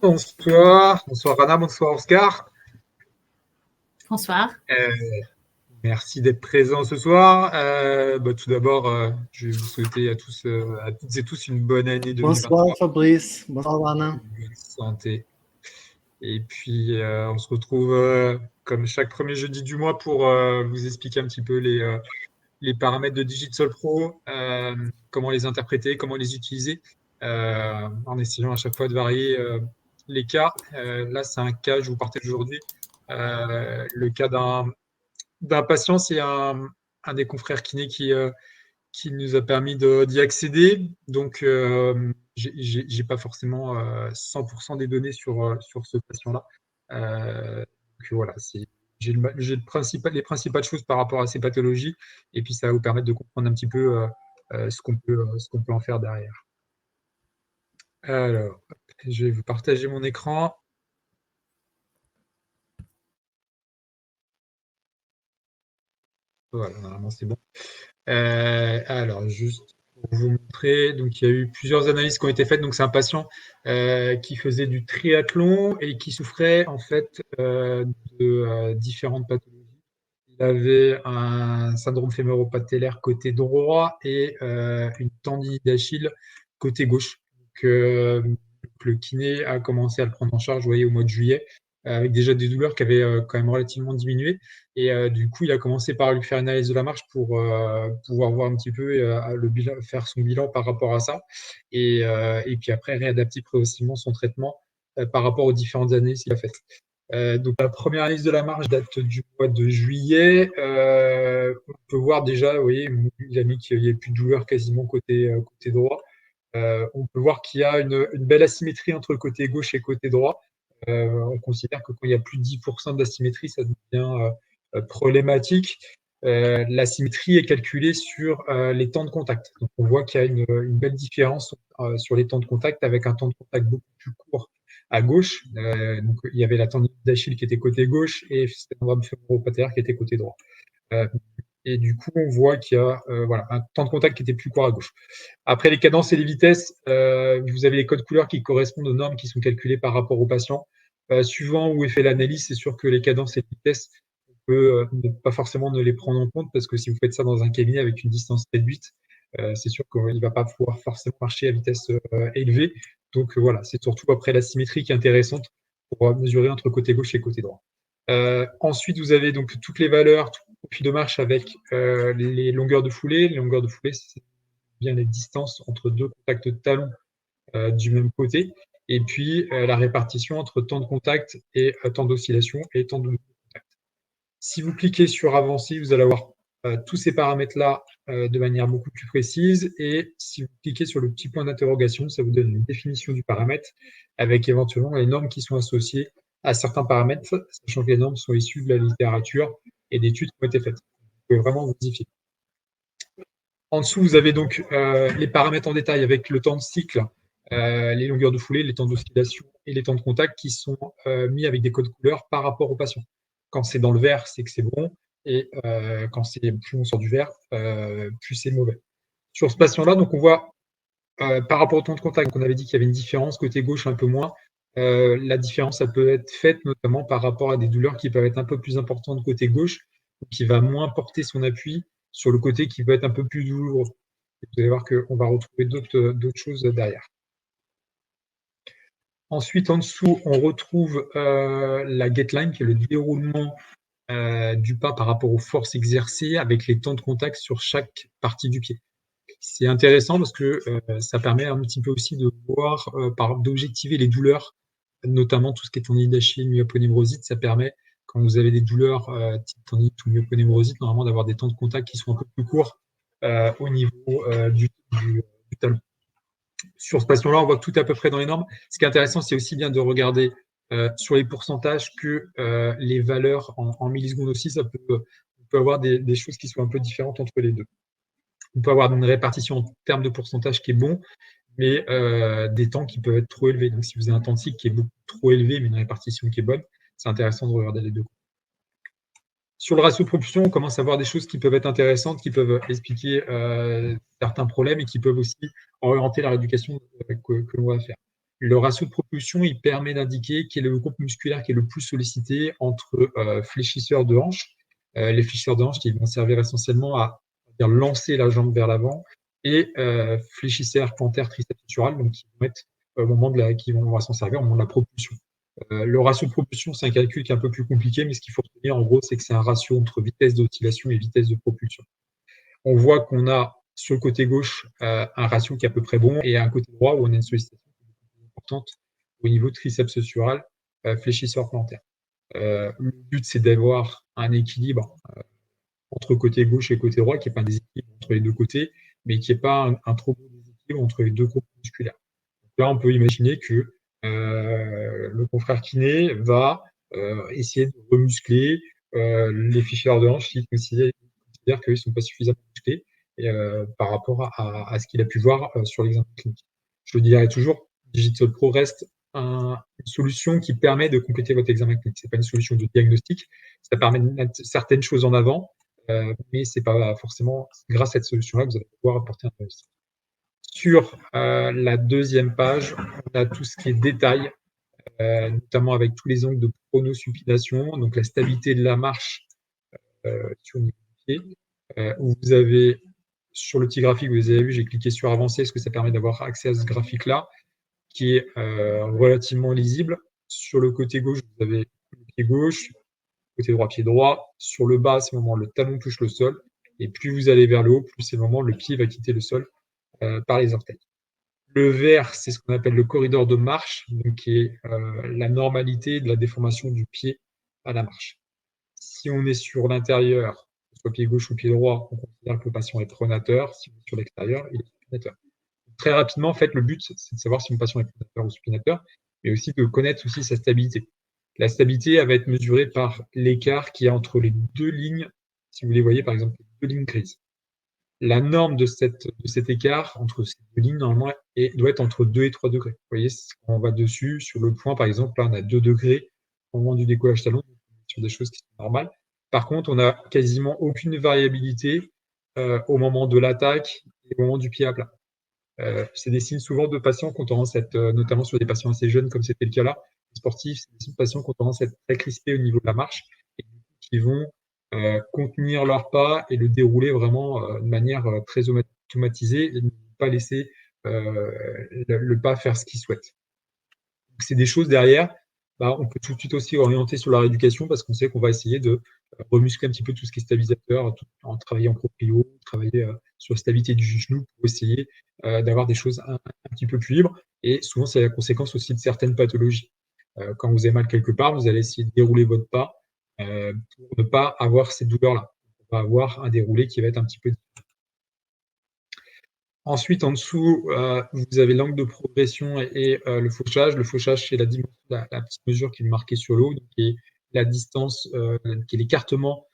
Bonsoir Rana, bonsoir Oscar. Bonsoir. Merci d'être présent ce soir. Tout d'abord, je vais vous souhaiter à tous, à toutes et tous une bonne année Bonsoir 2023, Fabrice, bonsoir Rana. une bonne santé. Et puis, on se retrouve comme chaque premier jeudi du mois pour vous expliquer un petit peu les paramètres de Digital Pro, comment les interpréter, comment les utiliser, en essayant à chaque fois de varier les cas. Là, c'est un cas, je vous partage aujourd'hui, le cas d'un patient, c'est un des confrères kinés qui nous a permis d'y accéder. Donc, j'ai pas forcément 100% des données sur ce patient-là. Donc voilà, j'ai les principales choses par rapport à ces pathologies, et puis ça va vous permettre de comprendre un petit peu ce qu'on peut en faire derrière. Alors, je vais vous partager mon écran. Voilà, normalement c'est bon. Alors, juste pour vous montrer, donc il y a eu plusieurs analyses qui ont été faites. Donc, c'est un patient qui faisait du triathlon et qui souffrait en fait de différentes pathologies. Il avait un syndrome fémoro-patellaire côté droit et une tendinite d'Achille côté gauche. Donc, le kiné a commencé à le prendre en charge, vous voyez, au mois de juillet, avec déjà des douleurs qui avaient quand même relativement diminué. Et du coup, il a commencé par lui faire une analyse de la marche pour pouvoir voir un petit peu faire son bilan par rapport à ça. Et puis après, réadapter progressivement son traitement par rapport aux différentes analyses qu'il a faites. Donc la première analyse de la marche date du mois de juillet. On peut voir déjà, vous voyez, il a mis qu'il n'y a plus de douleur quasiment côté droit. On peut voir qu'il y a une belle asymétrie entre le côté gauche et le côté droit. On considère que quand il y a plus de 10% d'asymétrie, ça devient problématique. L'asymétrie est calculée sur les temps de contact. Donc on voit qu'il y a une belle différence sur les temps de contact, avec un temps de contact beaucoup plus court à gauche. Donc il y avait la tendinite d'Achille qui était côté gauche et le syndrome fémoro-patellaire qui était côté droit. Et du coup, on voit qu'il y a voilà, un temps de contact qui était plus court à gauche. Après les cadences et les vitesses, vous avez les codes couleurs qui correspondent aux normes qui sont calculées par rapport au patient. Suivant où est fait l'analyse, c'est sûr que les cadences et les vitesses, on peut pas forcément ne les prendre en compte, parce que si vous faites ça dans un cabinet avec une distance réduite, c'est sûr qu'il ne va pas pouvoir forcément marcher à vitesse élevée. Donc voilà, c'est surtout après la symétrie qui est intéressante pour mesurer entre côté gauche et côté droit. Ensuite, vous avez donc toutes les valeurs, tout profil de marche avec les longueurs de foulée. Les longueurs de foulée, c'est bien les distances entre deux contacts de talons du même côté, et puis la répartition entre temps de contact et temps d'oscillation et temps de contact. Si vous cliquez sur avancer, vous allez avoir tous ces paramètres-là de manière beaucoup plus précise, et si vous cliquez sur le petit point d'interrogation, ça vous donne une définition du paramètre avec éventuellement les normes qui sont associées à certains paramètres, sachant que les normes sont issues de la littérature et d'études qui ont été faites. Vous pouvez vraiment vous y fier. En dessous, vous avez donc les paramètres en détail avec le temps de cycle, les longueurs de foulée, les temps d'oscillation et les temps de contact qui sont mis avec des codes couleurs par rapport au patient. Quand c'est dans le vert, c'est que c'est bon, et quand c'est plus on sort du vert, plus c'est mauvais. Sur ce patient-là, donc on voit par rapport au temps de contact, on avait dit qu'il y avait une différence côté gauche un peu moins. La différence, ça peut être faite notamment par rapport à des douleurs qui peuvent être un peu plus importantes côté gauche, qui va moins porter son appui sur le côté qui peut être un peu plus douloureux. Vous allez voir qu'on va retrouver d'autres choses derrière. Ensuite, en dessous, on retrouve la gateline, qui est le déroulement du pas par rapport aux forces exercées avec les temps de contact sur chaque partie du pied. C'est intéressant parce que ça permet un petit peu aussi de voir, d'objectiver les douleurs, notamment tout ce qui est tendinite d'Achille, myoponévrosite. Ça permet, quand vous avez des douleurs type tendinite ou myoponévrosite, normalement d'avoir des temps de contact qui sont un peu plus courts au niveau du talon. Sur ce patient-là, on voit tout à peu près dans les normes. Ce qui est intéressant, c'est aussi bien de regarder sur les pourcentages que les valeurs en millisecondes aussi. On peut avoir des choses qui sont un peu différentes entre les deux. On peut avoir une répartition en termes de pourcentage qui est bon, mais des temps qui peuvent être trop élevés. Donc, si vous avez un temps de cycle qui est beaucoup trop élevé, mais une répartition qui est bonne, c'est intéressant de regarder les deux. Sur le ratio de propulsion, on commence à voir des choses qui peuvent être intéressantes, qui peuvent expliquer certains problèmes et qui peuvent aussi orienter la rééducation que l'on va faire. Le ratio de propulsion, il permet d'indiquer quel est le groupe musculaire qui est le plus sollicité entre fléchisseurs de hanche. Les fléchisseurs de hanche qui vont servir essentiellement à lancer la jambe vers l'avant et fléchisseurs plantaires triceps sural, donc qui vont être au moment qui vont s'en servir au moment de la propulsion. Le ratio de propulsion, c'est un calcul qui est un peu plus compliqué, mais ce qu'il faut retenir en gros, c'est que c'est un ratio entre vitesse d'oscillation et vitesse de propulsion. On voit qu'on a sur le côté gauche un ratio qui est à peu près bon et un côté droit où on a une sollicitation importante au niveau triceps sural, fléchisseur plantaire. Le but, c'est d'avoir un équilibre entre côté gauche et côté droit, qui n'est pas un déséquilibre entre les deux côtés, mais qui n'est pas un trop gros déséquilibre entre les deux groupes musculaires. Donc là, on peut imaginer que le confrère kiné va essayer de remuscler les fléchisseurs de hanche qui considèrent qu'ils ne sont pas suffisamment musclés par rapport à ce qu'il a pu voir sur l'examen clinique. Je le dirais toujours, Digital Pro reste une solution qui permet de compléter votre examen clinique. Ce n'est pas une solution de diagnostic, ça permet de mettre certaines choses en avant, mais ce n'est pas forcément grâce à cette solution-là que vous allez pouvoir apporter un diagnostic. Sur la deuxième page, on a tout ce qui est détail, notamment avec tous les angles de pronosupination, donc la stabilité de la marche sur le niveau du pied, où vous avez sur le petit graphique, vous avez vu, j'ai cliqué sur avancer, parce que ça permet d'avoir accès à ce graphique-là, qui est relativement lisible. Sur le côté gauche, vous avez le pied gauche, côté droit, pied droit. Sur le bas, c'est le moment où le talon touche le sol. Et plus vous allez vers le haut, plus c'est le moment où le pied va quitter le sol par les orteils. Le vert, c'est ce qu'on appelle le corridor de marche, donc qui est la normalité de la déformation du pied à la marche. Si on est sur l'intérieur, que ce soit pied gauche ou pied droit, on considère que le patient est pronateur. Si on est sur l'extérieur, il est supinateur. Très rapidement, en fait, le but, c'est de savoir si mon patient est pronateur ou supinateur, mais aussi de connaître aussi sa stabilité. La stabilité, elle va être mesurée par l'écart qu'il y a entre les deux lignes, si vous les voyez, par exemple, les deux lignes grises. La norme de cet écart entre ces deux lignes, normalement, doit être entre 2 et 3 degrés. Vous voyez, quand on va dessus, sur le point, par exemple, là, on a 2 degrés au moment du décollage talon, sur des choses qui sont normales. Par contre, on n'a quasiment aucune variabilité au moment de l'attaque et au moment du pied à plat. C'est des signes souvent de patients qui ont tendance à être, notamment sur des patients assez jeunes, comme c'était le cas là, sportifs, c'est des signes de patients qui ont tendance à être très crispés au niveau de la marche et qui vont contenir leur pas et le dérouler vraiment de manière très automatisée et ne pas laisser le pas faire ce qu'il souhaite. Donc, c'est des choses derrière, on peut tout de suite aussi orienter sur la rééducation parce qu'on sait qu'on va essayer de remuscler un petit peu tout ce qui est stabilisateur, en travailler en proprio, travailler sur la stabilité du genou pour essayer d'avoir des choses un petit peu plus libres. Et souvent, c'est la conséquence aussi de certaines pathologies. Quand vous avez mal quelque part, vous allez essayer de dérouler votre pas pour ne pas avoir cette douleur-là. On va avoir un déroulé qui va être un petit peu différent. Ensuite, en dessous, vous avez l'angle de progression et le fauchage. Le fauchage, c'est la petite mesure qui est marquée sur l'eau, qui est la distance, qui est l'écartement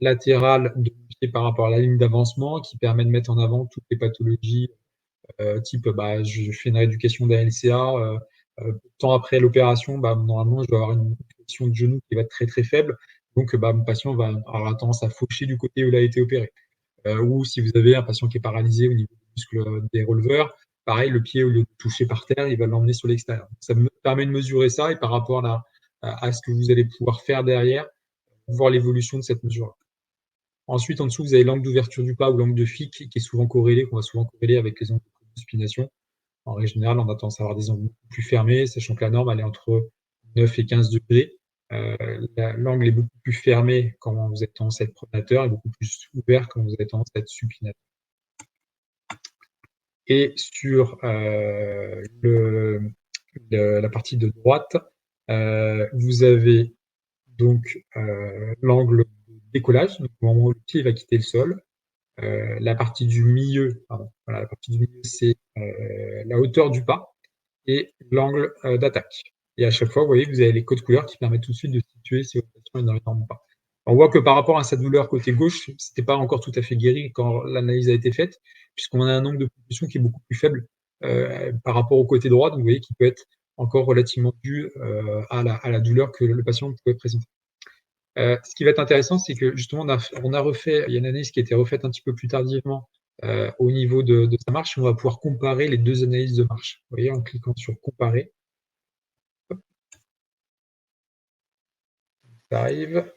latéral de pied par rapport à la ligne d'avancement, qui permet de mettre en avant toutes les pathologies type je fais une rééducation d'ALCA, temps après l'opération, normalement je vais avoir une flexion de genou qui va être très très faible, donc mon patient va avoir tendance à faucher du côté où il a été opéré. Ou si vous avez un patient qui est paralysé au niveau des muscles des releveurs, pareil, le pied au lieu de toucher par terre, il va l'emmener sur l'extérieur. Ça me permet de mesurer ça et par rapport à ce que vous allez pouvoir faire derrière, voir l'évolution de cette mesure-là. Ensuite, en dessous, vous avez l'angle d'ouverture du pas ou l'angle de FIC qui est souvent corrélé, qu'on va souvent corréler avec les angles de supination. En règle générale, on a tendance à avoir des angles beaucoup plus fermés, sachant que la norme, elle est entre 9 et 15 degrés. L'angle est beaucoup plus fermé quand vous êtes tendance à être pronateur et beaucoup plus ouvert quand vous êtes tendance à être supinateur. Et sur la partie de droite, vous avez donc l'angle de décollage, donc au moment où le pied va quitter le sol. La partie du milieu, c'est la hauteur du pas et l'angle d'attaque. Et à chaque fois, vous voyez que vous avez les codes couleurs qui permettent tout de suite de situer si votre patient est dans l'énorme ou pas. On voit que par rapport à sa douleur côté gauche, c'était pas encore tout à fait guéri quand l'analyse a été faite, puisqu'on a un angle de propulsion qui est beaucoup plus faible par rapport au côté droit, donc vous voyez qu'il peut être encore relativement dû à la douleur que le patient pouvait présenter. Ce qui va être intéressant, c'est que justement, on a refait, il y a une analyse qui a été refaite un petit peu plus tardivement au niveau de sa marche. On va pouvoir comparer les deux analyses de marche. Vous voyez, en cliquant sur comparer, ça arrive.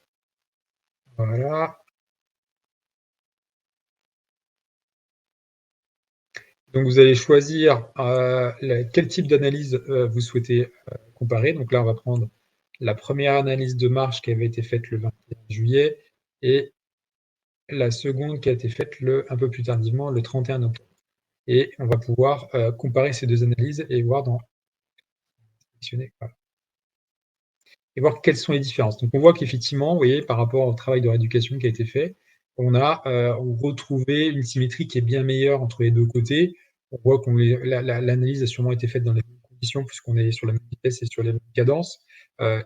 Voilà. Donc vous allez choisir quel type d'analyse vous souhaitez comparer. Donc là, on va prendre la première analyse de marche qui avait été faite le 21 juillet et la seconde qui a été faite un peu plus tardivement, le 31 octobre. Et on va pouvoir comparer ces deux analyses et voir voilà, et voir quelles sont les différences. Donc on voit qu'effectivement, vous voyez, par rapport au travail de rééducation qui a été fait, on a retrouvé une symétrie qui est bien meilleure entre les deux côtés. On voit que l'analyse a sûrement été faite dans les mêmes conditions puisqu'on est sur la même vitesse et sur les mêmes cadences.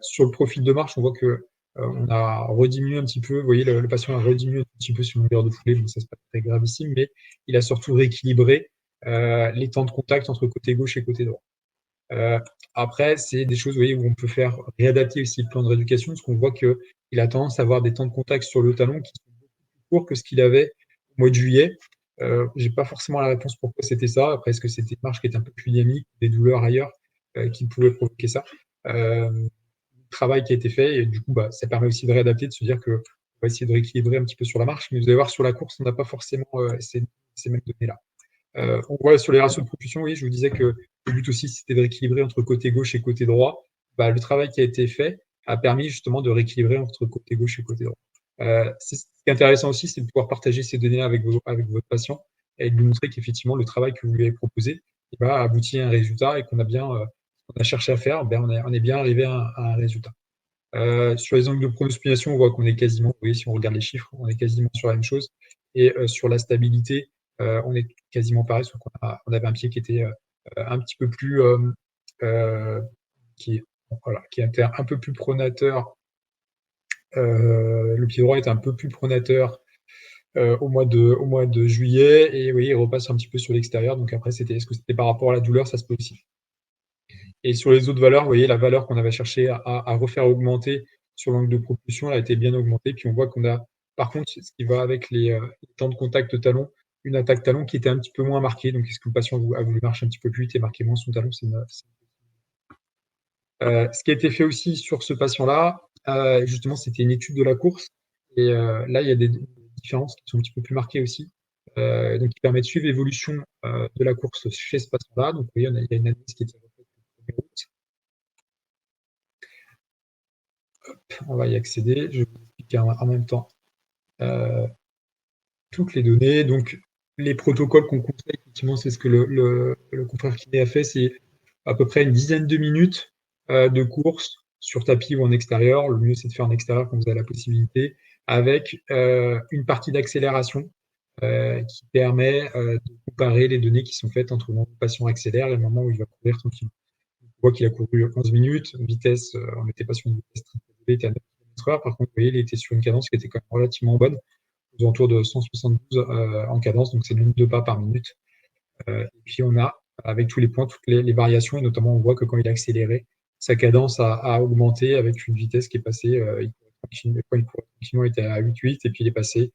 Sur le profil de marche, on voit que on a rediminué un petit peu. Vous voyez, le patient a rediminué un petit peu sur longueur de foulée. Bon, ça c'est pas très gravissime, mais il a surtout rééquilibré les temps de contact entre côté gauche et côté droit. Après, c'est des choses, vous voyez, où on peut faire réadapter aussi le plan de rééducation, parce qu'on voit qu'il a tendance à avoir des temps de contact sur le talon qui sont beaucoup plus courts que ce qu'il avait au mois de juillet. J'ai pas forcément la réponse pourquoi c'était ça. Après, est-ce que c'était une marche qui était un peu plus dynamique, des douleurs ailleurs qui pouvaient provoquer ça. Le travail qui a été fait, et du coup, ça permet aussi de réadapter, de se dire qu'on va essayer de rééquilibrer un petit peu sur la marche, mais vous allez voir, sur la course, on n'a pas forcément ces mêmes données-là. On voit sur les ratios de propulsion, oui, je vous disais que le but aussi, c'était de rééquilibrer entre côté gauche et côté droit. Le travail qui a été fait a permis justement de rééquilibrer entre côté gauche et côté droit. Ce qui est intéressant aussi, c'est de pouvoir partager ces données avec votre patient et de lui montrer qu'effectivement, le travail que vous lui avez proposé a abouti à un résultat et qu'on a cherché à faire, on est bien arrivé à un résultat. Sur les angles de pronospiation, on voit qu'on est quasiment, vous voyez, si on regarde les chiffres, on est quasiment sur la même chose. Et sur la stabilité, on est quasiment pareil, sauf qu'on avait un pied qui était un petit peu plus, qui était un peu plus pronateur. Le pied droit était un peu plus pronateur au mois de juillet, et oui, il repasse un petit peu sur l'extérieur. Donc après, est-ce que c'était par rapport à la douleur? Ça se peut aussi. Et sur les autres valeurs, vous voyez, la valeur qu'on avait cherché à refaire augmenter sur l'angle de propulsion, elle a été bien augmentée. Puis on voit qu'on a, par contre, ce qui va avec les temps de contact talon, une attaque talon qui était un petit peu moins marquée. Donc, est-ce que le patient a voulu marcher un petit peu plus vite et marquer moins son talon? Ce qui a été fait aussi sur ce patient-là, justement, c'était une étude de la course. Et là, il y a des différences qui sont un petit peu plus marquées aussi. Donc, qui permet de suivre l'évolution de la course chez ce patient-là. Donc, vous voyez, il y a une analyse qui est faite. On va y accéder. Je vais vous expliquer en même temps toutes les données. Donc, les protocoles qu'on conseille, effectivement, c'est ce que le confrère kiné a fait, c'est à peu près une dizaine de minutes de course sur tapis ou en extérieur. Le mieux, c'est de faire en extérieur quand vous avez la possibilité, avec une partie d'accélération qui permet de comparer les données qui sont faites entre le moment où le patient accélère et le moment où il va courir tranquillement. On voit qu'il a couru 11 minutes, vitesse, on n'était pas sur une vitesse très élevée, il était à 9 km/h. Par contre, vous voyez, il était sur une cadence qui était quand même relativement bonne, aux alentours de 172 en cadence, donc c'est le nombre de pas par minute. Et puis on a, avec tous les points, toutes les variations, et notamment on voit que quand il a accéléré, sa cadence a augmenté avec une vitesse qui est passée, quand il courait tranquillement, il était à 8,8 et puis il est passé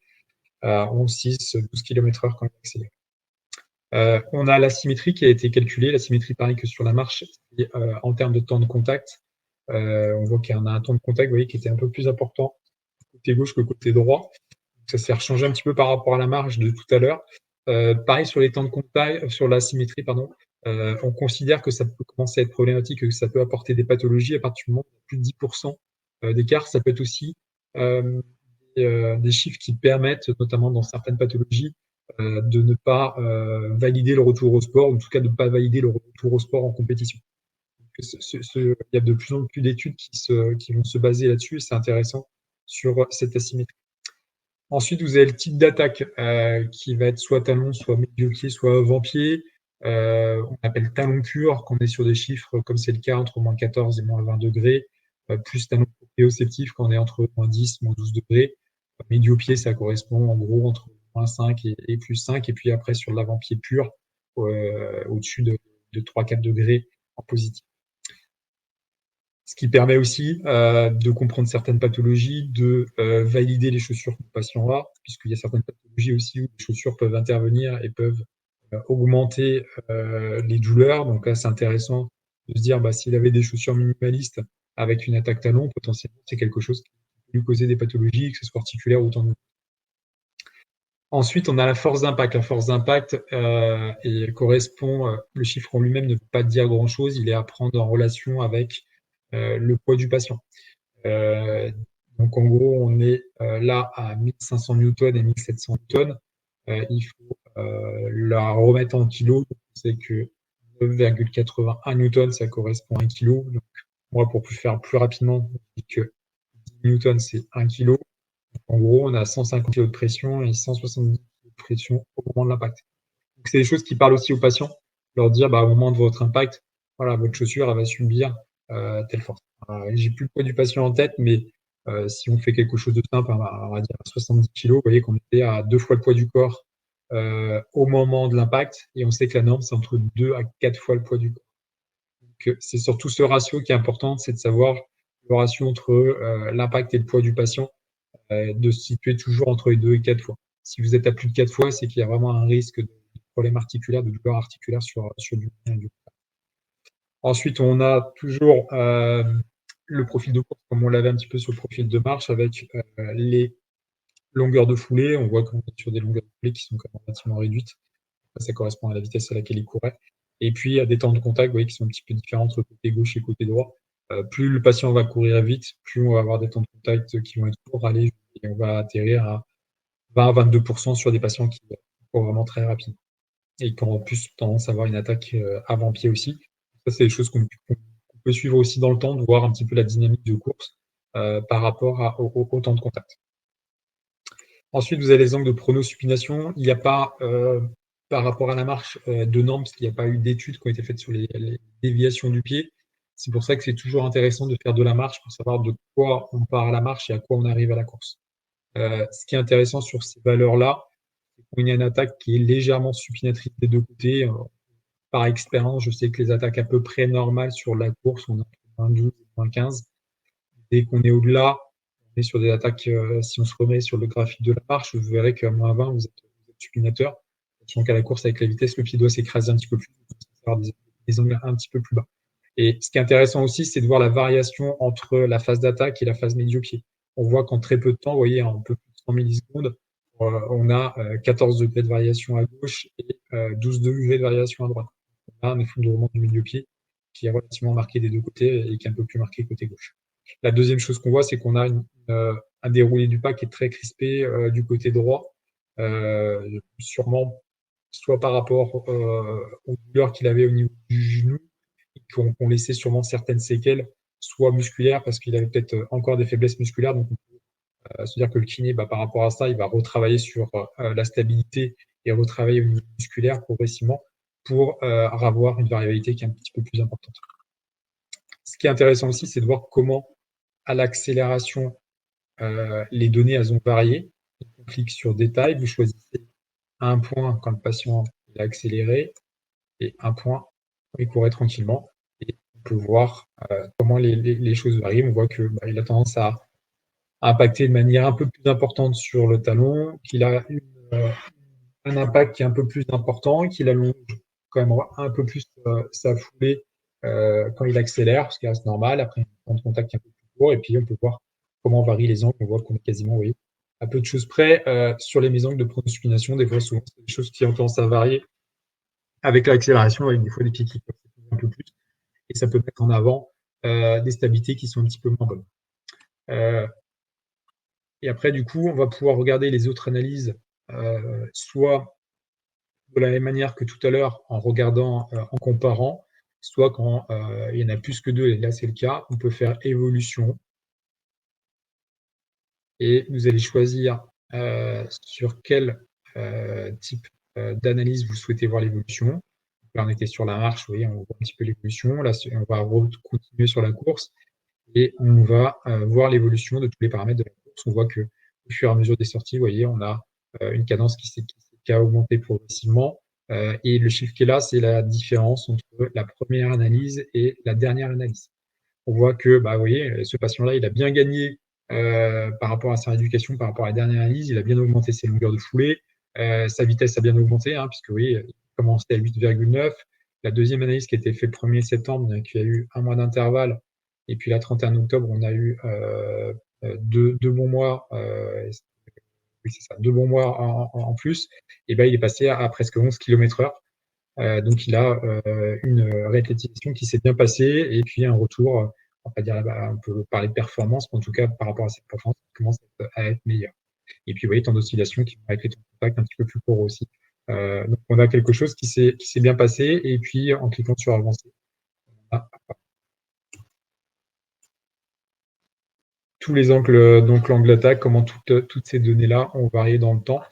à 11,6, 12 km/h quand il a accéléré. On a la symétrie qui a été calculée, la symétrie pareil que sur la marche, en termes de temps de contact. On voit qu'il y en a un temps de contact, vous voyez, qui était un peu plus important côté gauche que côté droit. Ça s'est rechangé un petit peu par rapport à la marge de tout à l'heure. Pareil sur les temps de contact, sur la symétrie, pardon. On considère que ça peut commencer à être problématique, que ça peut apporter des pathologies à partir du moment où plus de 10% d'écart. Ça peut être aussi des chiffres qui permettent, notamment dans certaines pathologies, de ne pas valider le retour au sport, ou en tout cas de ne pas valider le retour au sport en compétition. Il y a de plus en plus d'études qui vont se baser là-dessus, et c'est intéressant sur cette asymétrie. Ensuite, vous avez le type d'attaque qui va être soit talon, soit médio-pied, soit avant-pied. On appelle talon pur quand on est sur des chiffres comme c'est le cas entre moins 14 et moins 20 degrés, plus talon proprioceptif quand on est entre moins 10 moins 12 degrés. Médio-pied, ça correspond en gros entre moins 5 et plus 5. Et puis après, sur l'avant-pied pur, au-dessus de 3-4 degrés en positif. ce qui permet aussi de comprendre certaines pathologies, de valider les chaussures que le patient a, puisqu'il y a certaines pathologies aussi où les chaussures peuvent intervenir et peuvent augmenter les douleurs. Donc là, c'est intéressant de se dire, s'il avait des chaussures minimalistes avec une attaque talon, potentiellement, c'est quelque chose qui peut lui causer des pathologies, que ce soit articulaire ou tendineuses. Ensuite, on a la force d'impact. La force d'impact correspond, le chiffre en lui-même ne veut pas dire grand-chose, il est à prendre en relation avec le poids du patient. Donc en gros, on est là à 1500 newtons et 1700 newtons. Il faut la remettre en kilos. C'est que 9,81 newtons, ça correspond à 1 kilo. Donc, moi, pour faire plus rapidement, je dis que 10 newtons, c'est 1 kilo. En gros, on a 150 kg de pression et 170 kg de pression au moment de l'impact. Donc, c'est des choses qui parlent aussi aux patients, leur dire au moment de votre impact, voilà, votre chaussure elle va subir telle force. J'ai plus le poids du patient en tête, mais si on fait quelque chose de simple, on va dire 70 kg, vous voyez qu'on était à 2 fois le poids du corps au moment de l'impact, et on sait que la norme, c'est entre 2 à 4 fois le poids du corps. Donc, c'est surtout ce ratio qui est important, c'est de savoir le ratio entre l'impact et le poids du patient, de se situer toujours entre les 2 et 4 fois. Si vous êtes à plus de 4 fois, c'est qu'il y a vraiment un risque de problème articulaire, de douleur articulaire sur du moyen et du long. Ensuite, on a toujours le profil de course, comme on l'avait un petit peu sur le profil de marche, avec les longueurs de foulée. On voit qu'on est sur des longueurs de foulée qui sont quand même relativement réduites. Ça correspond à la vitesse à laquelle il courait. Et puis, il y a des temps de contact, vous voyez, qui sont un petit peu différents entre côté gauche et côté droit. Plus le patient va courir vite, plus on va avoir des temps de contact qui vont être courts, et on va atterrir à 20 à 22% sur des patients qui courent vraiment très rapidement et qui ont en plus tendance à avoir une attaque avant-pied aussi. Ça, c'est des choses qu'on peut suivre aussi dans le temps, de voir un petit peu la dynamique de course par rapport au temps de contact. Ensuite, vous avez les angles de pronosupination. Il n'y a pas, par rapport à la marche, de normes, parce qu'il n'y a pas eu d'études qui ont été faites sur les déviations du pied. C'est pour ça que c'est toujours intéressant de faire de la marche pour savoir de quoi on part à la marche et à quoi on arrive à la course. Ce qui est intéressant sur ces valeurs-là, c'est qu'on a une attaque qui est légèrement supinatrice des deux côtés. Par expérience, je sais que les attaques à peu près normales sur la course, on a moins 12 et moins 15. Dès qu'on est au-delà, on est sur des attaques, si on se remet sur le graphique de la marche, vous verrez qu'à moins 20, vous êtes supinateur. Donc à la course avec la vitesse, le pied doit s'écraser un petit peu plus, avoir des angles un petit peu plus bas. Et ce qui est intéressant aussi, c'est de voir la variation entre la phase d'attaque et la phase médio-pied. On voit qu'en très peu de temps, vous voyez, en un peu plus de 100 millisecondes, on a 14 degrés de variation à gauche et 12 degrés de variation à droite. On a un effondrement du milieu-pied qui est relativement marqué des deux côtés et qui est un peu plus marqué côté gauche. La deuxième chose qu'on voit, c'est qu'on a un déroulé du pas qui est très crispé du côté droit, sûrement soit par rapport aux douleurs qu'il avait au niveau du genou, qui ont laissé sûrement certaines séquelles, soit musculaires, parce qu'il avait peut-être encore des faiblesses musculaires. Donc, c'est-à-dire que le kiné, par rapport à ça, il va retravailler sur la stabilité et retravailler au niveau musculaire progressivement pour avoir une variabilité qui est un petit peu plus importante. Ce qui est intéressant aussi, c'est de voir comment, à l'accélération, les données elles ont varié. On clique sur détail, vous choisissez un point quand le patient est accéléré et un point quand il courait tranquillement. Et on peut voir comment les choses varient. On voit qu'il a tendance à impacter de manière un peu plus importante sur le talon, qu'il a un impact qui est un peu plus important, qu'il allonge quand même un peu plus sa foulée quand il accélère, ce qui reste normal. Après, un temps de contact qui est un peu plus court, et puis on peut voir comment varient les angles. On voit qu'on est quasiment, oui, à peu de choses près sur les mésangles de pronosupination. Des fois, souvent, c'est des choses qui ont tendance à varier avec l'accélération, avec des fois des pieds qui peuvent un peu plus, et ça peut mettre en avant des stabilités qui sont un petit peu moins bonnes. Et après, du coup, on va pouvoir regarder les autres analyses, soit de la même manière que tout à l'heure, en regardant, en comparant, soit quand il y en a plus que deux, et là c'est le cas, on peut faire évolution. Et vous allez choisir sur quel type d'analyse vous souhaitez voir l'évolution. Là, on était sur la marche, vous voyez, on voit un petit peu l'évolution. Là, on va continuer sur la course et on va voir l'évolution de tous les paramètres de la course. On voit que au fur et à mesure des sorties, vous voyez, on a une cadence qui a augmenté progressivement. Et le chiffre qui est là, c'est la différence entre la première analyse et la dernière analyse. on voit que, vous voyez, ce patient-là, il a bien gagné par rapport à sa rééducation, par rapport à la dernière analyse, il a bien augmenté ses longueurs de foulée, sa vitesse a bien augmenté, puisque vous voyez, il commençait à 8,9. La deuxième analyse qui a été faite le 1er septembre, donc il y a eu un mois d'intervalle, et puis là, 31 octobre, on a eu deux bons mois, oui, c'est ça, 2 bons mois en plus, et il est passé à presque 11 km/h. Donc il a une réathlétisation qui s'est bien passée et puis un retour, on va dire, on peut parler de performance, mais en tout cas par rapport à cette performance, il commence à être meilleur. Et puis vous voyez, temps d'oscillation qui vont avec les temps de contact un petit peu plus court aussi. Donc on a quelque chose qui s'est bien passé et puis en cliquant sur avancer, tous les angles, donc l'angle d'attaque, comment toutes ces données-là ont varié dans le temps.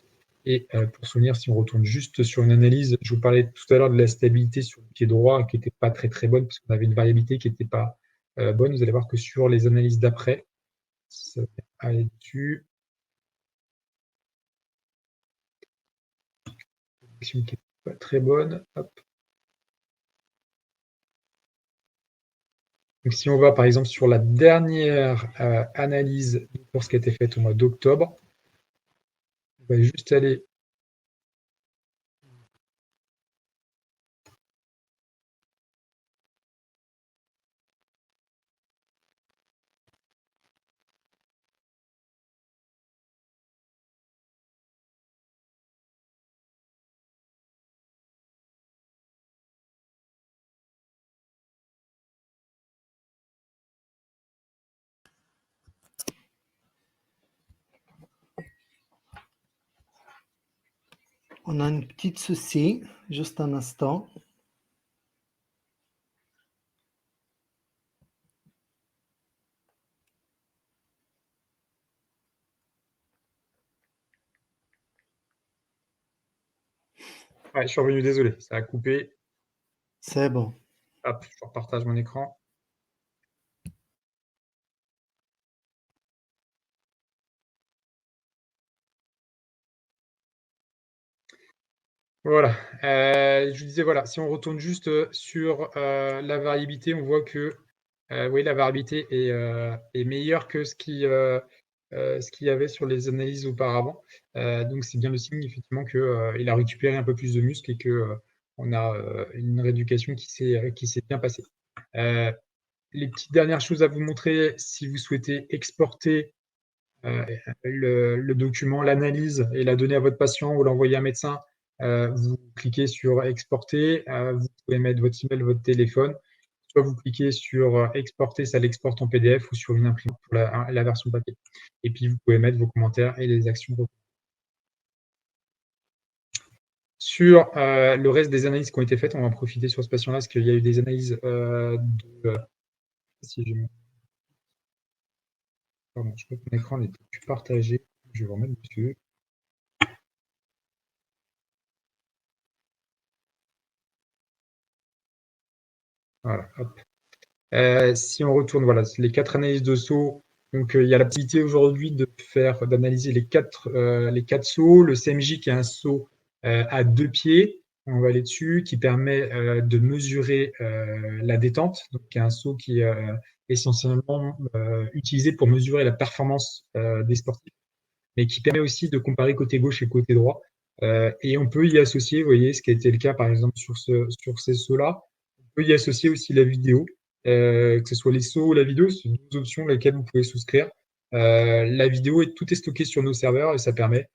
Et pour souvenir, si on retourne juste sur une analyse, je vous parlais tout à l'heure de la stabilité sur le pied droit qui n'était pas très très bonne parce qu'on avait une variabilité qui n'était pas bonne. Vous allez voir que sur les analyses d'après, ça va aller dessus. Qui n'était pas très bonne. Hop. Donc, si on va par exemple sur la dernière analyse de course qui a été faite au mois d'octobre, on va juste aller. On a une petite souci, juste un instant. Ouais, je suis revenu, désolé, ça a coupé. C'est bon. Hop, je repartage mon écran. Voilà, je vous disais, voilà, si on retourne juste sur la variabilité, on voit que oui, la variabilité est meilleure que ce qu'il y avait sur les analyses auparavant. Donc c'est bien le signe effectivement qu'il a récupéré un peu plus de muscle et qu'on a une rééducation qui s'est bien passée. Les petites dernières choses à vous montrer, si vous souhaitez exporter le document, l'analyse et la donner à votre patient ou l'envoyer à un médecin, vous cliquez sur exporter, vous pouvez mettre votre email, votre téléphone, soit vous cliquez sur exporter, ça l'exporte en PDF ou sur une imprimante pour la version papier. Et puis vous pouvez mettre vos commentaires et les actions. Sur le reste des analyses qui ont été faites, on va en profiter sur ce patient-là parce qu'il y a eu des analyses si je Pardon, je crois que mon écran n'était plus partagé. Je vais vous remettre dessus. Voilà, hop. Si on retourne, voilà, les 4 analyses de sauts. Donc, il y a la possibilité aujourd'hui d'analyser les quatre sauts. Le CMJ qui est un saut à 2 pieds, on va aller dessus, qui permet de mesurer la détente. Donc, qui est un saut qui est essentiellement utilisé pour mesurer la performance des sportifs, mais qui permet aussi de comparer côté gauche et côté droit. Et on peut y associer, vous voyez, ce qui a été le cas par exemple sur ces sauts-là, on peut y associer aussi la vidéo, que ce soit les sauts ou la vidéo, c'est deux options lesquelles vous pouvez souscrire. La vidéo, tout est stocké sur nos serveurs et ça permet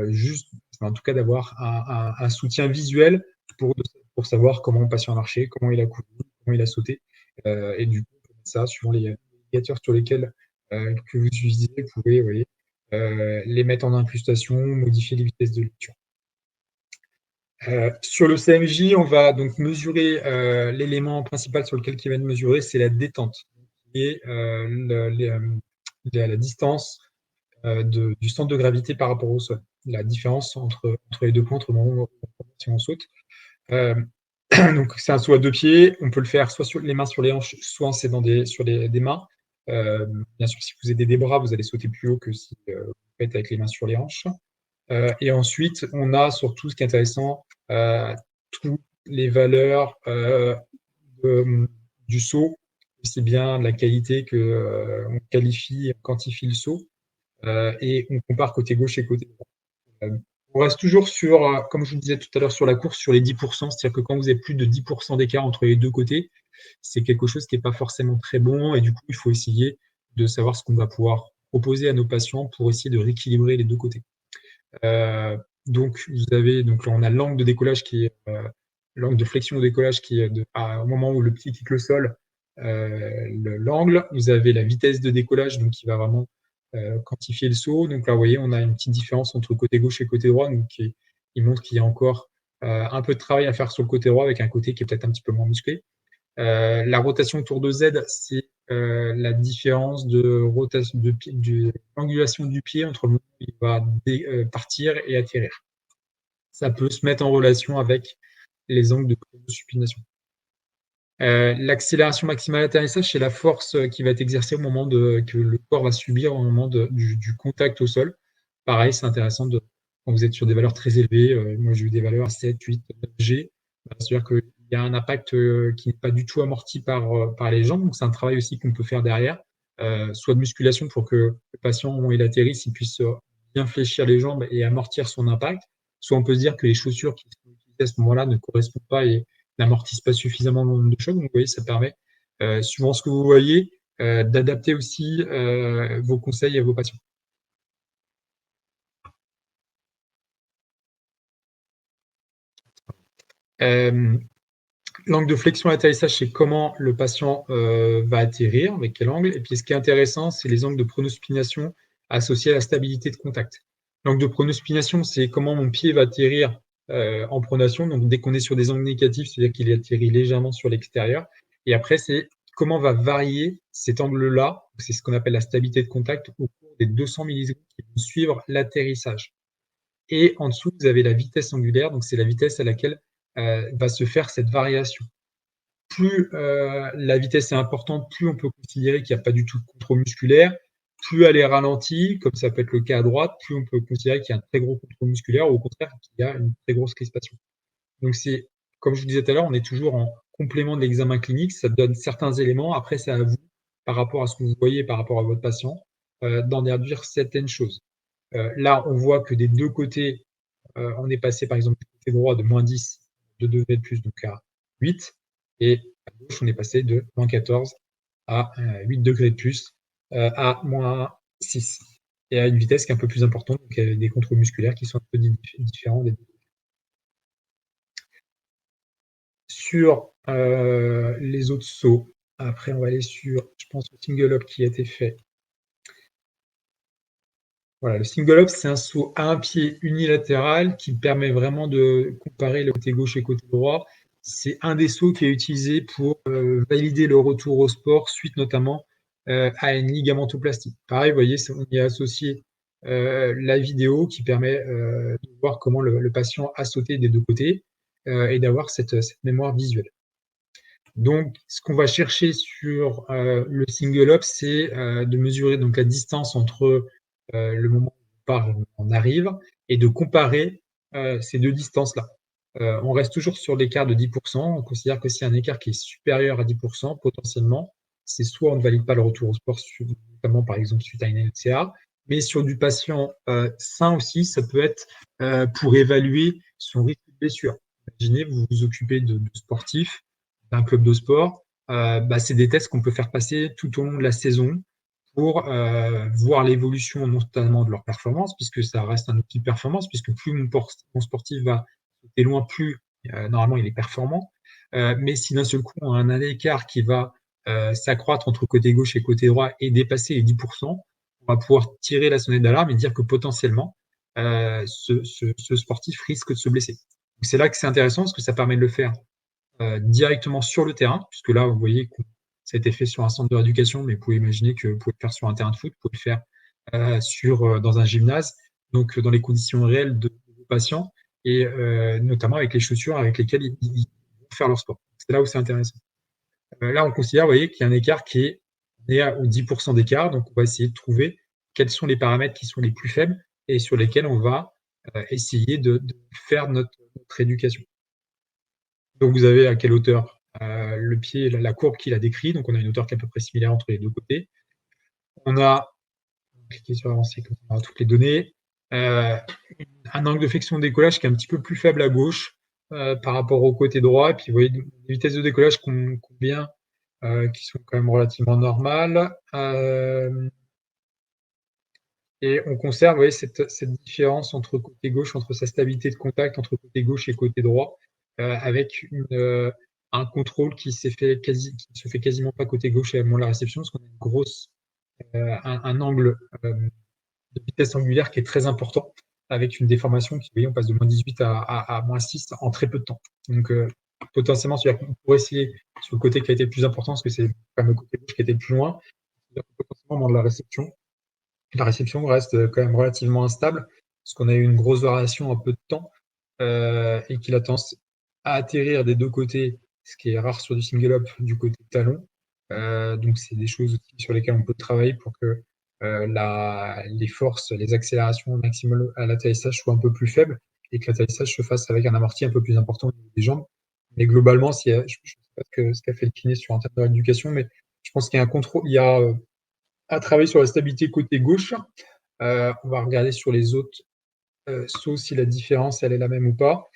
juste, en tout cas, d'avoir un soutien visuel pour savoir comment le patient a marché, comment il a couru, comment il a sauté. Et du coup, ça, suivant les indicateurs sur lesquels que vous utilisez, vous pouvez, vous voyez, les mettre en incrustation, modifier les vitesses de lecture. Sur le CMJ, on va donc mesurer l'élément principal sur lequel il va être mesuré, c'est la détente, qui est la distance du centre de gravité par rapport au sol, la différence entre les deux points, entre le moment où on saute. Donc c'est un saut à 2 pieds, on peut le faire soit sur les mains sur les hanches, soit en s'aidant sur des mains. Bien sûr, si vous aidez des bras, vous allez sauter plus haut que si vous faites avec les mains sur les hanches. Et ensuite, on a surtout, ce qui est intéressant, toutes les valeurs du saut, aussi bien de la qualité que on quantifie le saut, et on compare côté gauche et côté droit. On reste toujours sur, comme je vous disais tout à l'heure sur la course, sur les 10%, c'est-à-dire que quand vous avez plus de 10% d'écart entre les deux côtés, c'est quelque chose qui n'est pas forcément très bon, et du coup, il faut essayer de savoir ce qu'on va pouvoir proposer à nos patients pour essayer de rééquilibrer les deux côtés. Donc, donc là, on a l'angle de décollage l'angle de flexion au décollage qui est au moment où le pied quitte le sol, l'angle. Vous avez la vitesse de décollage, donc qui va vraiment quantifier le saut. Donc là, vous voyez, on a une petite différence entre côté gauche et côté droit, donc il montre qu'il y a encore un peu de travail à faire sur le côté droit avec un côté qui est peut-être un petit peu moins musclé. La rotation autour de Z, c'est la différence de rotation de l'angulation du pied entre le moment où il va partir et atterrir. Ça peut se mettre en relation avec les angles de supination. L'accélération maximale d'atterrissage, c'est la force qui va être exercée au moment que le corps va subir au moment du contact au sol. Pareil, c'est intéressant quand vous êtes sur des valeurs très élevées. Moi, j'ai eu des valeurs à 7, 8, 9 G. C'est-à-dire qu'il y a un impact qui n'est pas du tout amorti par les jambes. Donc, c'est un travail aussi qu'on peut faire derrière, soit de musculation pour que le patient, où il atterrisse, il puisse bien fléchir les jambes et amortir son impact. Soit on peut se dire que les chaussures qui sont utilisées à ce moment-là ne correspondent pas et n'amortissent pas suffisamment le nombre de chocs. Donc, vous voyez, ça permet, suivant ce que vous voyez, d'adapter aussi vos conseils à vos patients. L'angle de flexion et atterrissage, c'est comment le patient va atterrir, avec quel angle. Et puis, ce qui est intéressant, c'est les angles de pronospination associés à la stabilité de contact. L'angle de pronospination, c'est comment mon pied va atterrir en pronation. Donc, dès qu'on est sur des angles négatifs, c'est-à-dire qu'il atterrit légèrement sur l'extérieur. Et après, c'est comment va varier cet angle-là. C'est ce qu'on appelle la stabilité de contact au cours des 200 millisecondes qui vont suivre l'atterrissage. Et en dessous, vous avez la vitesse angulaire. Donc, c'est la vitesse à laquelle va se faire cette variation. Plus la vitesse est importante, plus on peut considérer qu'il n'y a pas du tout de contrôle musculaire. Plus elle est ralentie, comme ça peut être le cas à droite, plus on peut considérer qu'il y a un très gros contrôle musculaire, ou au contraire qu'il y a une très grosse crispation. Donc c'est, comme je vous disais tout à l'heure, on est toujours en complément de l'examen clinique, ça donne certains éléments, après c'est à vous, par rapport à ce que vous voyez, par rapport à votre patient, d'en déduire certaines choses. Là, on voit que des deux côtés, on est passé par exemple du côté droit de moins 10, 2 degrés de plus, donc à 8, et à gauche, on est passé de moins 14 à 8 degrés de plus, à moins 6, et à une vitesse qui est un peu plus importante, donc des contrôles musculaires qui sont un peu différents des deux. Sur les autres sauts, après on va aller sur, je pense, le single up qui a été fait. Voilà, le single up, c'est un saut à un pied unilatéral qui permet vraiment de comparer le côté gauche et côté droit. C'est un des sauts qui est utilisé pour valider le retour au sport suite notamment à une ligamentoplastie. Pareil, vous voyez, on y a associé la vidéo qui permet de voir comment le patient a sauté des deux côtés et d'avoir cette mémoire visuelle. Donc, ce qu'on va chercher sur le single up, c'est de mesurer donc la distance entre le moment où on arrive et de comparer ces deux distances-là. On reste toujours sur l'écart de 10%. On considère que s'il y a un écart qui est supérieur à 10%, potentiellement, c'est soit on ne valide pas le retour au sport, notamment par exemple suite à une LCA, mais sur du patient sain aussi, ça peut être pour évaluer son risque de blessure. Imaginez, vous vous occupez de sportifs, d'un club de sport, c'est des tests qu'on peut faire passer tout au long de la saison pour voir l'évolution notamment de leur performance, puisque ça reste un outil de performance, puisque plus mon sportif va sauter loin, plus normalement il est performant. Mais si d'un seul coup on a un écart qui va s'accroître entre côté gauche et côté droit et dépasser les 10%, on va pouvoir tirer la sonnette d'alarme et dire que potentiellement ce sportif risque de se blesser. C'est là que c'est intéressant, parce que ça permet de le faire directement sur le terrain, puisque là, vous voyez que ça a été fait sur un centre de rééducation, mais vous pouvez imaginer que vous pouvez le faire sur un terrain de foot, vous pouvez le faire dans un gymnase, donc dans les conditions réelles de vos patients, et notamment avec les chaussures avec lesquelles ils vont faire leur sport. C'est là où c'est intéressant. Là, on considère, vous voyez, qu'il y a un écart qui est aux 10% d'écart, donc on va essayer de trouver quels sont les paramètres qui sont les plus faibles et sur lesquels on va essayer de faire notre éducation. Donc, vous avez à quelle hauteur le pied, la courbe qu'il a décrit. Donc, on a une hauteur qui est à peu près similaire entre les deux côtés. On a cliquer sur avancer comme ça, on aura toutes les données. Un angle de flexion de décollage qui est un petit peu plus faible à gauche par rapport au côté droit. Et puis, vous voyez, des vitesses de décollage combien qui sont quand même relativement normales. Et on conserve, vous voyez, cette différence entre côté gauche, entre sa stabilité de contact entre côté gauche et côté droit, avec un contrôle qui se fait quasiment pas côté gauche et à la réception, parce qu'on a une grosse, un angle de vitesse angulaire qui est très important, avec une déformation qui, vous voyez, on passe de moins 18 à moins 6 en très peu de temps. Donc, potentiellement, on pourrait essayer sur le côté qui a été le plus important, parce que c'est quand même le côté gauche qui a été le plus loin, potentiellement dans la réception reste quand même relativement instable, parce qu'on a eu une grosse variation en peu de temps, et qu'il a tendance à atterrir des deux côtés, ce qui est rare sur du single up du côté talon. Donc, c'est des choses aussi sur lesquelles on peut travailler pour que les forces, les accélérations maximales à l'atterrissage soient un peu plus faibles et que l'atterrissage se fasse avec un amorti un peu plus important au niveau des jambes. Mais globalement, je ne sais pas ce qu'a fait le kiné sur un terme de rééducation, mais je pense qu'il y a un contrôle, il y a à travailler sur la stabilité côté gauche. On va regarder sur les autres sauts si la différence elle est la même ou pas.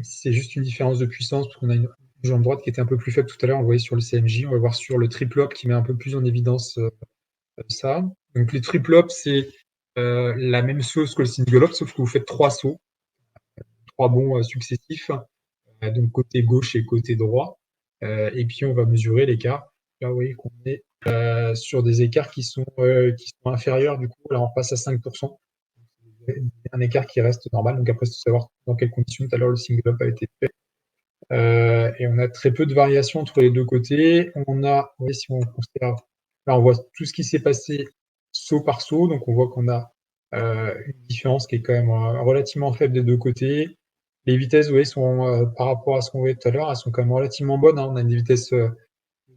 Si c'est juste une différence de puissance, parce qu'on a une jambe droite qui était un peu plus faible tout à l'heure, on voyait sur le CMJ. On va voir sur le triple hop qui met un peu plus en évidence ça. Donc les triple hop, c'est la même chose que le single hop, sauf que vous faites 3 sauts, 3 bonds successifs, donc côté gauche et côté droit. Et puis on va mesurer l'écart. Là, vous voyez qu'on est sur des écarts qui sont inférieurs, du coup, là on passe à 5%. Un écart qui reste normal. Donc après, c'est savoir dans quelles conditions tout à l'heure le single up a été fait. Et on a très peu de variations entre les deux côtés. On a, vous voyez, si on considère, là on voit tout ce qui s'est passé saut par saut. Donc on voit qu'on a une différence qui est quand même relativement faible des deux côtés. Les vitesses, vous voyez, sont par rapport à ce qu'on voyait tout à l'heure, elles sont quand même relativement bonnes. Hein. On a des vitesses de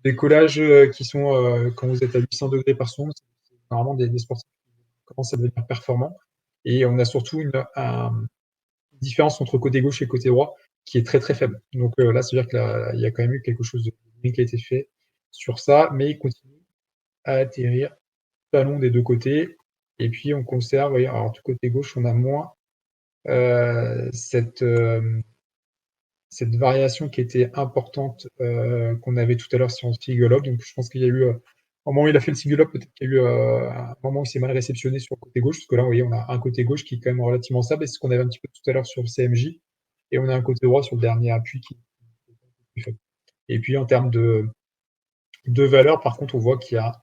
décollage qui sont, quand vous êtes à 800 degrés par seconde, c'est normalement des sportifs qui commencent à devenir performants. Et on a surtout une différence entre côté gauche et côté droit qui est très très faible. Donc là, c'est-à-dire qu'il y a quand même eu quelque chose de bien qui a été fait sur ça, mais il continue à atterrir talon des deux côtés. Et puis on conserve, vous voyez, alors du côté gauche, on a moins cette variation qui était importante qu'on avait tout à l'heure sur le single up. Donc je pense qu'il y a eu, au moment où il a fait le single up, peut-être qu'il y a eu un moment où il s'est mal réceptionné sur le côté gauche, parce que là, vous voyez, on a un côté gauche qui est quand même relativement stable, et c'est ce qu'on avait un petit peu tout à l'heure sur le CMJ, et on a un côté droit sur le dernier appui qui est plus faible. Et puis en termes de valeur, par contre, on voit qu'il y a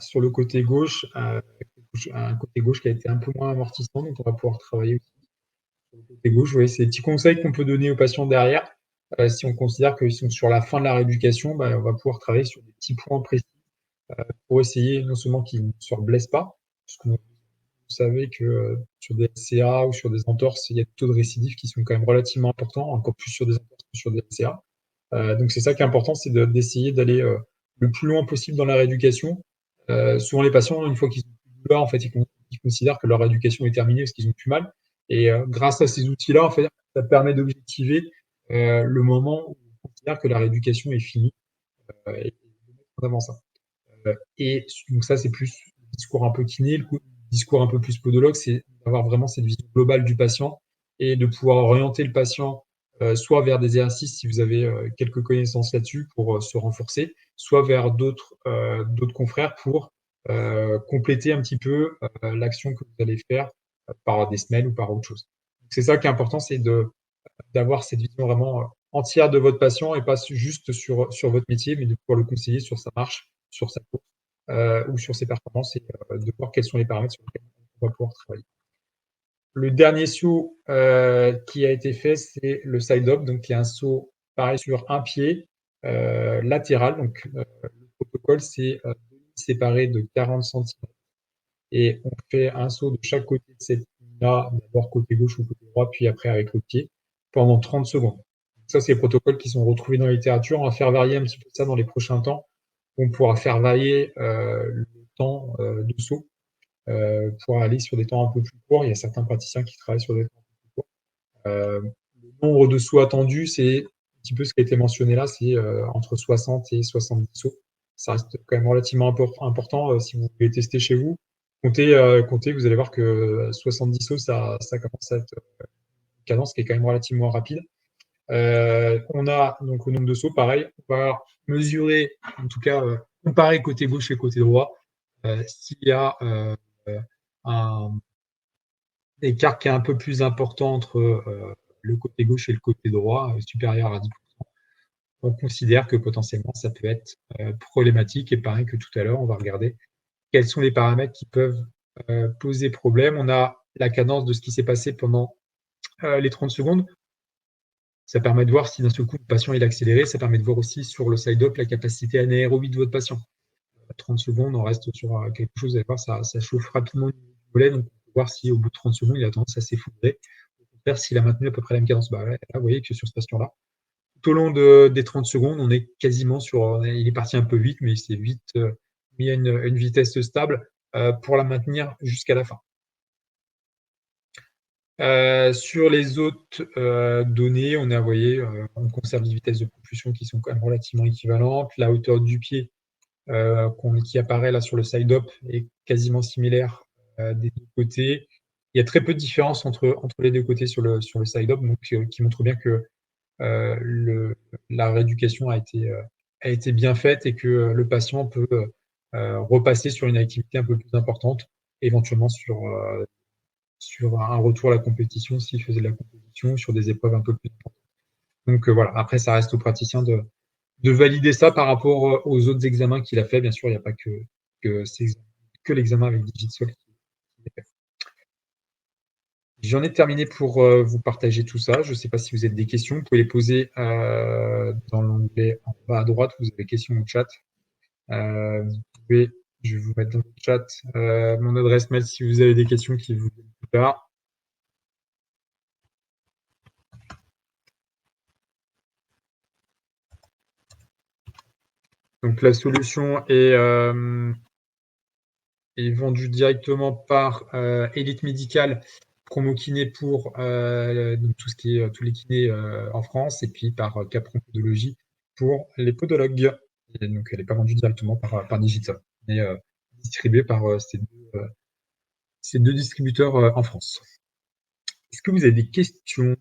sur le côté gauche un côté gauche qui a été un peu moins amortissant, donc on va pouvoir travailler aussi sur le côté gauche. Vous voyez, c'est des petits conseils qu'on peut donner aux patients derrière. Si on considère qu'ils sont sur la fin de la rééducation, on va pouvoir travailler sur des petits points précis pour essayer non seulement qu'ils ne se blessent pas, parce que vous savez que sur des LCA ou sur des entorses, il y a des taux de récidive qui sont quand même relativement importants, encore plus sur des entorses que sur des LCA. Donc c'est ça qui est important, c'est d'essayer d'aller le plus loin possible dans la rééducation. Souvent les patients, une fois qu'ils ont plus de douleur, en fait, ils considèrent que leur rééducation est terminée parce qu'ils ont plus mal. Et grâce à ces outils-là, en fait, ça permet d'objectiver le moment où on considère que la rééducation est finie et de mettre en avant ça. Et donc ça, c'est plus le discours un peu kiné, le discours un peu plus podologue, c'est d'avoir vraiment cette vision globale du patient et de pouvoir orienter le patient soit vers des exercices si vous avez quelques connaissances là-dessus pour se renforcer, soit vers d'autres confrères pour compléter un petit peu l'action que vous allez faire par des semelles ou par autre chose. C'est ça qui est important, c'est d'avoir cette vision vraiment entière de votre patient et pas juste sur votre métier, mais de pouvoir le conseiller sur sa marche, sur sa course ou sur ses performances et de voir quels sont les paramètres sur lesquels on va pouvoir travailler. Le dernier saut qui a été fait, c'est le side-hop, donc qui est un saut pareil sur un pied latéral. Donc le protocole, c'est séparé de 40 cm et on fait un saut de chaque côté de cette ligne-là, d'abord côté gauche ou côté droit, puis après avec le pied, pendant 30 secondes. Ça, c'est les protocoles qui sont retrouvés dans la littérature. On va faire varier un petit peu ça dans les prochains temps. On pourra faire varier le temps de saut pour aller sur des temps un peu plus courts. Il y a certains praticiens qui travaillent sur des temps un peu plus courts. Le nombre de sauts attendus, c'est petit peu ce qui a été mentionné là, c'est entre 60 et 70 sauts. Ça reste quand même relativement important si vous voulez tester chez vous. Comptez, vous allez voir que 70 sauts, ça commence à être une cadence qui est quand même relativement rapide. On a donc au nombre de sauts, pareil, on va mesurer, en tout cas comparer côté gauche et côté droit, s'il y a un écart qui est un peu plus important entre le côté gauche et le côté droit, supérieur à 10%. On considère que potentiellement ça peut être problématique. Et pareil que tout à l'heure, on va regarder quels sont les paramètres qui peuvent poser problème. On a la cadence de ce qui s'est passé pendant les 30 secondes. Ça permet de voir si d'un seul coup le patient est accéléré. Ça permet de voir aussi sur le side-up la capacité anaérobie de votre patient. 30 secondes, on reste sur quelque chose, vous allez voir, ça chauffe rapidement le volet, donc on peut voir si au bout de 30 secondes, il a tendance à s'effondrer. Au contraire, s'il a maintenu à peu près la même cadence, là, vous voyez que sur ce patient-là, tout au long des 30 secondes, on est quasiment sur, il est parti un peu vite, mais c'est vite mis à une vitesse stable pour la maintenir jusqu'à la fin. Sur les autres données, on a, vous voyez, on conserve des vitesses de propulsion qui sont quand même relativement équivalentes. La hauteur du pied qui apparaît là sur le side-up est quasiment similaire des deux côtés. Il y a très peu de différence entre les deux côtés sur le side-up, donc qui montre bien que la rééducation a été bien faite et que le patient peut repasser sur une activité un peu plus importante, éventuellement sur un retour à la compétition s'il faisait de la compétition, sur des épreuves un peu plus importantes. Donc voilà, après ça reste au praticien de valider ça par rapport aux autres examens qu'il a fait. Bien sûr, il n'y a pas que l'examen avec Digitsol qui est fait. J'en ai terminé pour vous partager tout ça. Je ne sais pas si vous avez des questions. Vous pouvez les poser dans l'onglet en bas à droite. Vous avez questions au chat. Je vais vous mettre dans le chat mon adresse mail si vous avez des questions qui vous viennent plus tard. Donc la solution est vendue directement par Elite Médicale, Promo Kiné pour donc tout ce qui est tous les kinés en France, et puis par Capron Podologie pour les podologues. Et donc elle n'est pas vendue directement par Digital, mais distribuée par ces deux distributeurs en France. Est-ce que vous avez des questions?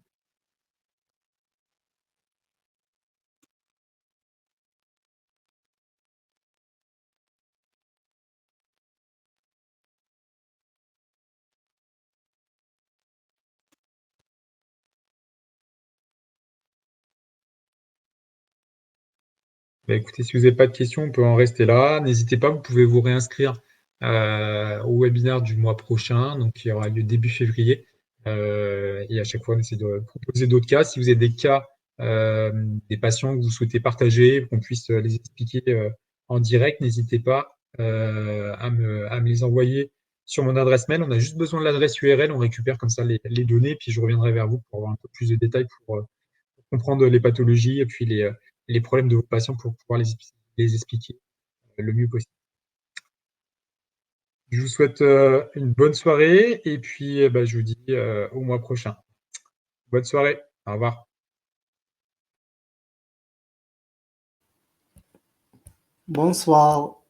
Bah, écoutez, si vous n'avez pas de questions, on peut en rester là. N'hésitez pas, vous pouvez vous réinscrire au webinaire du mois prochain, donc qui aura lieu début février. Et à chaque fois, on essaie de proposer d'autres cas. Si vous avez des cas, des patients que vous souhaitez partager, qu'on puisse les expliquer en direct, n'hésitez pas à me les envoyer sur mon adresse mail. On a juste besoin de l'adresse URL, on récupère comme ça les données, puis je reviendrai vers vous pour avoir un peu plus de détails pour comprendre les pathologies et puis les problèmes de vos patients pour pouvoir les expliquer le mieux possible. Je vous souhaite une bonne soirée et puis je vous dis au mois prochain. Bonne soirée. Au revoir. Bonsoir.